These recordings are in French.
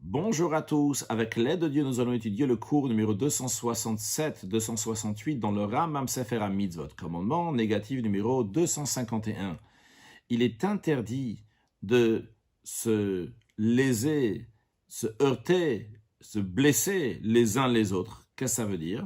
Bonjour à tous, avec l'aide de Dieu, nous allons étudier le cours numéro 267-268 dans le Rambam Sefer HaMitzvot, commandement négatif numéro 251. Il est interdit de se léser, se heurter, se blesser les uns les autres. Qu'est-ce que ça veut dire?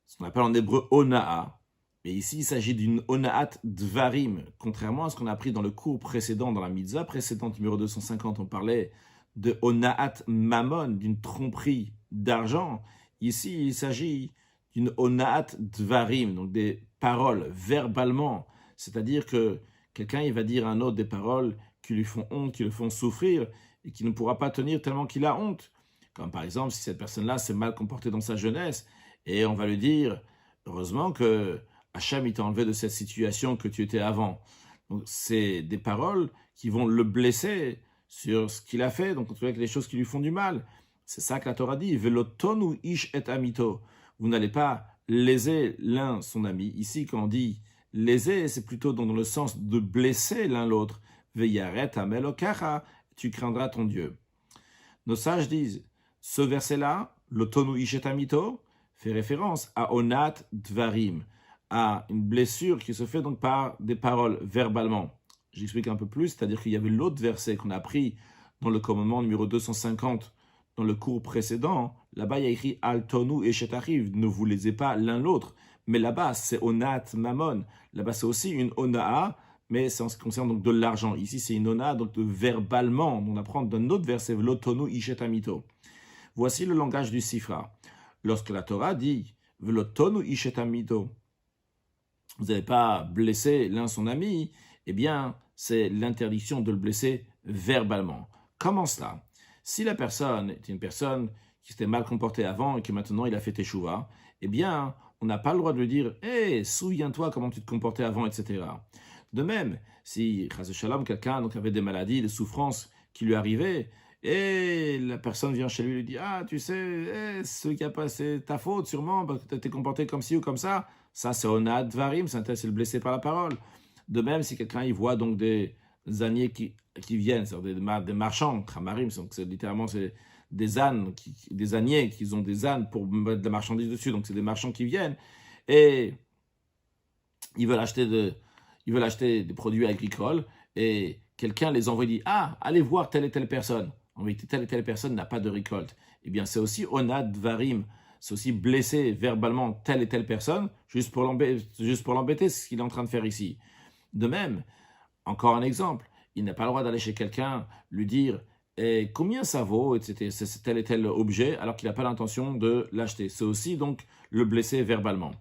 Ce qu'on appelle en hébreu ona'a. Et ici, il s'agit d'une ona'at dvarim. Contrairement à ce qu'on a appris dans le cours précédent, dans la mitzvah précédente numéro 250, on parlait de ona'at mammon, d'une tromperie d'argent. Ici, il s'agit d'une ona'at dvarim, donc des paroles verbalement. C'est-à-dire que quelqu'un il va dire à un autre des paroles qui lui font honte, qui le font souffrir et qui ne pourra pas tenir tellement qu'il a honte. Comme par exemple, si cette personne-là s'est mal comportée dans sa jeunesse et on va lui dire, heureusement que Hachem il t'a enlevé de cette situation que tu étais avant. Donc c'est des paroles qui vont le blesser sur ce qu'il a fait, donc on trouve des choses qui lui font du mal. C'est ça que la Torah dit, velotonu ish et amito. Vous n'allez pas léser l'un son ami. Ici, quand on dit léser, c'est plutôt dans le sens de blesser l'un l'autre. Veyaret amelokacha, tu craindras ton Dieu. Nos sages disent, ce verset-là, l'otonu ish et amito, fait référence à onat dvarim, à une blessure qui se fait donc par des paroles verbalement. J'explique un peu plus, c'est-à-dire qu'il y avait l'autre verset qu'on a appris dans le commandement numéro 250 dans le cours précédent. Là-bas, il y a écrit Al tonu et shetariv, ne vous lésez pas l'un l'autre. Mais là-bas, c'est onat mammon. Là-bas, c'est aussi une ona'a, mais c'est en ce qui concerne donc de l'argent. Ici, c'est une ona'a, donc verbalement. On apprend d'un autre verset, Velotonu ishetamito. Voici le langage du Sifra. Lorsque la Torah dit Velotonu ishetamito, vous n'avez pas blessé l'un son ami, eh bien, c'est l'interdiction de le blesser verbalement. Comment cela? Si la personne est une personne qui s'était mal comportée avant et que maintenant il a fait teshuva, eh bien, on n'a pas le droit de lui dire « Hé, souviens-toi comment tu te comportais avant, etc. » De même, si, chas shalom, quelqu'un donc, avait des maladies, des souffrances qui lui arrivaient, et la personne vient chez lui et lui dit « Ah, tu sais, ce qui a passé ta faute sûrement, parce que tu t'es comporté comme ci ou comme ça. » Ça, c'est onad dvarim, c'est le blessé par la parole. De même, si quelqu'un il voit donc des âniers qui viennent, c'est-à-dire des marchands, khamarim, donc littéralement c'est des ânes, des âniers qui ont des ânes pour mettre des marchandises dessus, donc c'est des marchands qui viennent et ils veulent acheter des produits agricoles et quelqu'un les envoie et dit « Ah, allez voir telle et telle personne. » En vérité, telle et telle personne n'a pas de récolte. Eh bien, c'est aussi onad dvarim. C'est aussi blesser verbalement telle et telle personne, juste pour l'embêter, c'est ce qu'il est en train de faire ici. De même, encore un exemple, il n'a pas le droit d'aller chez quelqu'un, lui dire combien ça vaut, etc. C'est tel et tel objet, alors qu'il n'a pas l'intention de l'acheter. C'est aussi donc le blesser verbalement.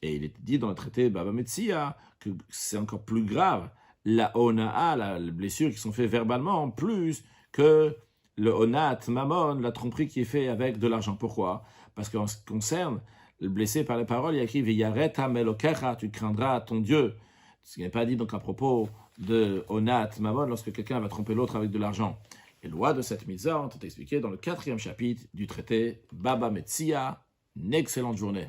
Et il est dit dans le traité Baba Metzia que c'est encore plus grave, la ona'a, les blessures qui sont faites verbalement, plus que le onat, mammon, la tromperie qui est faite avec de l'argent. Pourquoi? Parce qu'en ce qui concerne le blessé par les paroles, il y a écrit Veyaret amelokecha, tu craindras ton Dieu. Ce qui n'est pas dit donc à propos de onat, mammon, lorsque quelqu'un va tromper l'autre avec de l'argent. Les lois de cette mitzvah ont été expliquées dans le 4e chapitre du traité Baba Metzia. Une excellente journée.